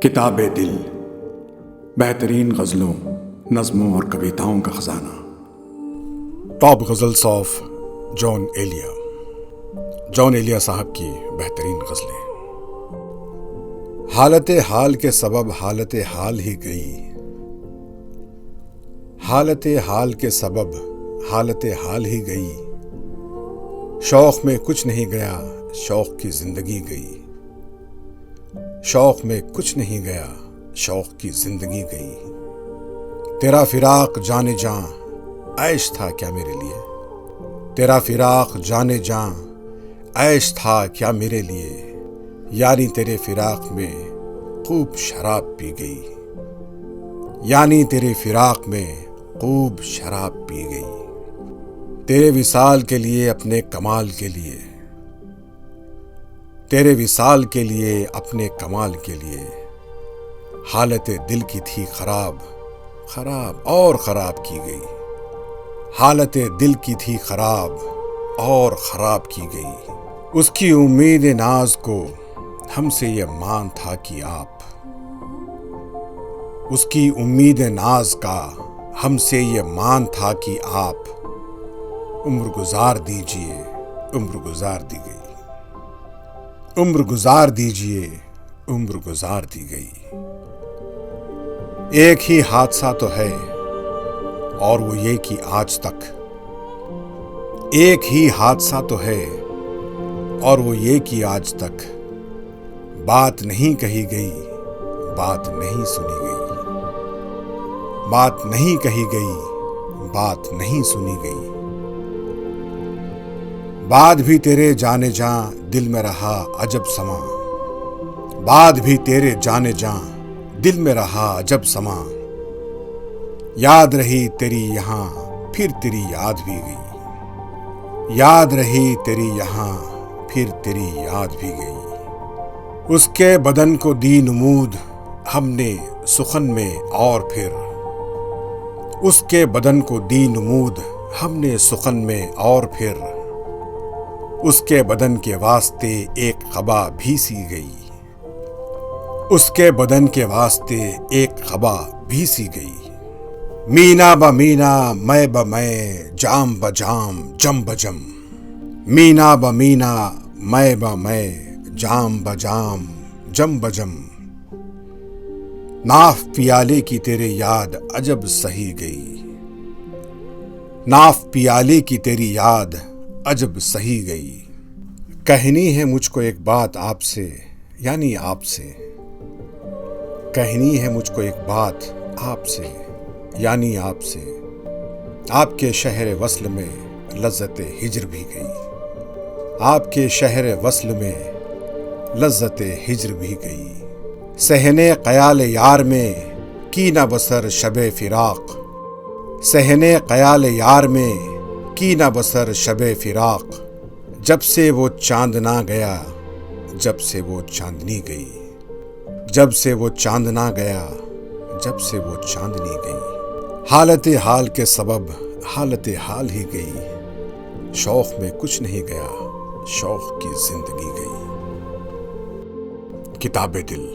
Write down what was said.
کتاب دل، بہترین غزلوں، نظموں اور کویتاؤں کا خزانہ۔ ٹاپ غزلز آف جان ایلیا۔ جان ایلیا صاحب کی بہترین غزلیں۔ حالت حال کے سبب حالت حال ہی گئی، حالت حال کے سبب حالت حال ہی گئی، شوق میں کچھ نہیں گیا شوق کی زندگی گئی، شوق میں کچھ نہیں گیا شوق کی زندگی گئی، تیرا فراق جانے جاں عیش تھا کیا میرے لیے، تیرا فراق جانے جاں عیش تھا کیا میرے لیے، یعنی تیرے فراق میں خوب شراب پی گئی، یعنی تیرے فراق میں خوب شراب پی گئی، تیرے وصال کے لیے اپنے کمال کے لیے، تیرے وصال کے لیے اپنے کمال کے لیے، حالت دل کی تھی خراب خراب اور خراب کی گئی، حالت دل کی تھی خراب اور خراب کی گئی، اس کی امید ناز کو ہم سے یہ مان تھا کہ آپ، اس کی امید ناز کا ہم سے یہ مان تھا کہ آپ، عمر گزار دیجئے عمر گزار دی گئی، عمر گزار دیجئے عمر گزار دی گئی، ایک ہی حادثہ تو ہے اور وہ یہ کہ آج تک، ایک ہی حادثہ تو ہے اور وہ یہ کہ آج تک بات نہیں کہی گئی بات نہیں سنی گئی، بات نہیں کہی گئی بات نہیں سنی گئی، بعد بھی تیرے جانے جاں دل میں رہا عجب سما، بعد بھی تیرے جانے جاں دل میں رہا عجب سما، یاد رہی تیری یہاں پھر تیری یاد بھی گئی، یاد رہی تیری یہاں پھر تیری یاد بھی گئی، اس کے بدن کو دی نمود ہم نے سخن میں اور پھر، اس کے بدن کو دی نمود ہم نے سخن میں اور پھر، اس کے بدن کے واسطے ایک قبا بھی سی گئی، اس کے بدن کے واسطے ایک قبا بھی سی گئی، مینا ب مینا میں ب میں جام ب جام جم ب جم، مینا ب مینا میں ب میں جام ب جام جم ب جم، ناف پیالے کی تیرے یاد عجب سہی گئی، ناف پیالے کی تیری یاد عجب سہی گئی، کہنی ہے مجھ کو ایک بات آپ سے یعنی آپ سے، کہنی ہے مجھ کو ایک بات آپ سے یعنی آپ سے، آپ کے شہر وصل میں لذت ہجر بھی گئی، آپ کے شہر وصل میں لذت ہجر بھی گئی، صحنے خیال یار میں کی نہ بسر شب فراق، صحنے خیال یار میں کی نہ بسر شب فراق، جب سے وہ چاند نہ گیا جب سے وہ چاندنی گئی، جب سے وہ چاند نہ گیا جب سے وہ چاندنی گئی، حالت حال کے سبب حالت حال ہی گئی، شوق میں کچھ نہیں گیا شوق کی زندگی گئی۔ کتاب دل۔